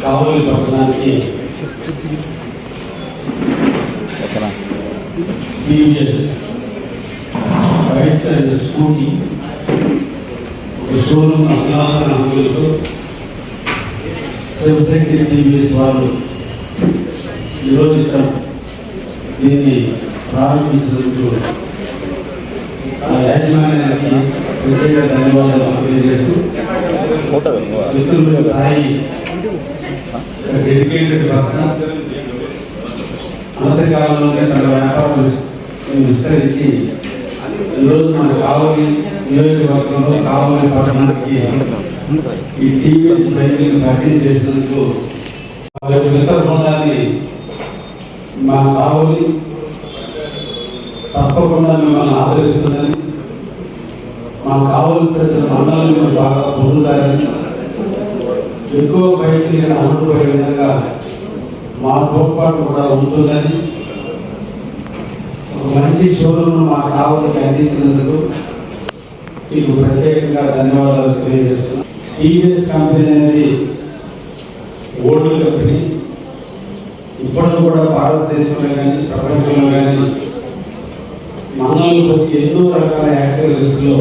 కావలి పట్టణానికి TVS bikes and scooty ఒక showroom Agrahara అంగులతో Shivashakti TVS వాళ్ళు ఈరోజు ఇక్కడ దీన్ని ప్రారంభించినందుకు ఆ యాజమాన్యానికి ప్రత్యేక ధన్యవాదాలు తెలియజేస్తూ మిత్రులు సాయి డెడికేటెడ్ పర్సన్ అంతకాలంలోనే తన వ్యాపారం విస్తరించి ఈరోజు మన కావలి నియోజకవర్గంలో కావలి పట్టణానికి ఈ టీవీఎస్ బైక్ని పరిచయం చేసినందుకు మిత్ర బృందాన్ని మా కావలి తప్పకుండా మిమ్మల్ని ఆదరిస్తుందని, మా కావలి ప్రజల మండలం మీరు బాగా పొందుతారని, ఎక్కువ బయటకు ఇక్కడ అమ్ముడుపోయే విధంగా మా తోడ్పాటు కూడా ఉంటుందని, ఒక మంచి షోరూమ్ మా కావలికి అందించినందుకు మీకు ప్రత్యేకంగా ధన్యవాదాలు తెలియజేస్తున్నాను. టీవీఎస్ కంపెనీ అనేది ఓల్డ్ కంపెనీ. ఇప్పటికి కూడా భారతదేశంలో కానీ ప్రపంచంలో కానీ మనల్ని ప్రతి ఎన్నో రకాల యాక్సెసరీస్లో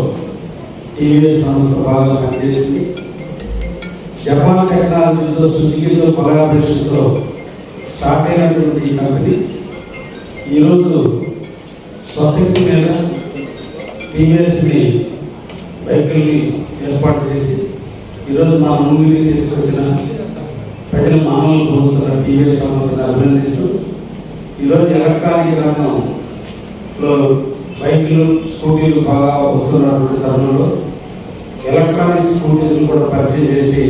టీవీఎస్ సంస్థ బాగా పనిచేసింది. జపాన్ టెక్నాలజీతో సుజుకితో కొలాబరేషన్తో స్టార్ట్ అయినటువంటి ఈ కంపెనీ ఈరోజు స్వశక్తి మీద టీవీఎస్ని బైకుల్ని ఏర్పాటు చేసి ఈరోజు మా ముందుకి తీసుకొచ్చిన ప్రజల మానవులు పొందుతున్న టీవీఎస్ సంస్థను అభినందిస్తూ ఈరోజు ఎలక్ట్రానిక్ రంగంలో బైకులు స్కూటీలు బాగా వస్తున్నటువంటి తరుణంలో ఎలక్ట్రానిక్ స్కూటీలు కూడా పరిచయం చేసి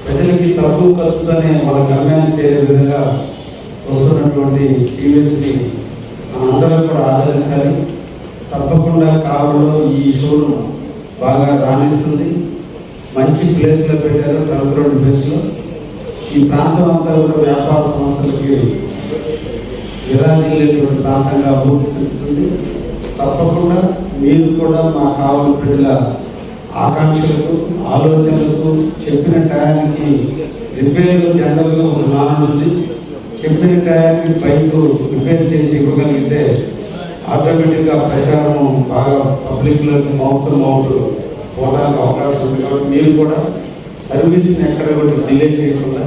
ప్రజలకి తక్కువ ఖర్చుతోనే వాళ్ళ గమ్యాన్ని చేరే విధంగా వస్తున్నటువంటి టీవీఎస్ని అందరం కూడా ఆదరించాలి. తప్పకుండా కావడంలో ఈ షోరూమ్ బాగా రాణిస్తుంది. మంచి ప్లేస్లో పెట్టారు, కలకరోడ్ ప్లేస్లో. ఈ ప్రాంతం అంతా కూడా వ్యాపార సంస్థలకి విరాజిల్లేటువంటి ప్రాంతంగా అభివృద్ధి చెందుతుంది. తప్పకుండా మీరు కూడా మా కావలి ప్రజల ఆకాంక్షలకు ఆలోచనలకు చెప్పిన టయానికి రిపేర్లు జనరల్గా ఒక నాలుగు ఉంది. చెప్పిన టయానికి బైక్ రిపేర్ చేసి ఇవ్వగలిగితే ఆటోమేటిక్గా ప్రచారం బాగా పబ్లిక్లోకి మౌత్ పోవడానికి అవకాశం ఉంది. కాబట్టి మీరు కూడా సర్వీస్ని ఎక్కడ కూడా డిలే చేయకుండా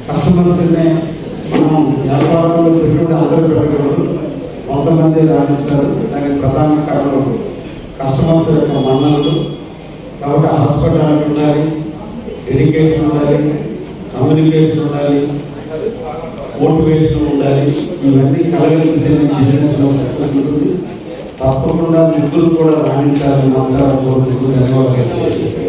కస్టమర్స్ని మనం వ్యాపారంలో పెట్టుబడి అందరూ పెట్టకూడదు, కొంతమంది రాణిస్తారు. దానికి ప్రధాన కారణం కస్టమర్స్ యొక్క మన్ననలు. కాబట్టి హాస్పిటాలిటీ ఉండాలి, ఎడ్యుకేషన్ ఉండాలి, కమ్యూనికేషన్ ఉండాలి, మోటివేషన్ ఉండాలి. ఇవన్నీ కలగలిగితే బిజినెస్లో సక్సెస్ ఉంటుంది. తప్పకుండా మిత్రులు కూడా రాణించాలని మనసారా కోరుకుంటూ ధన్యవాదాలు.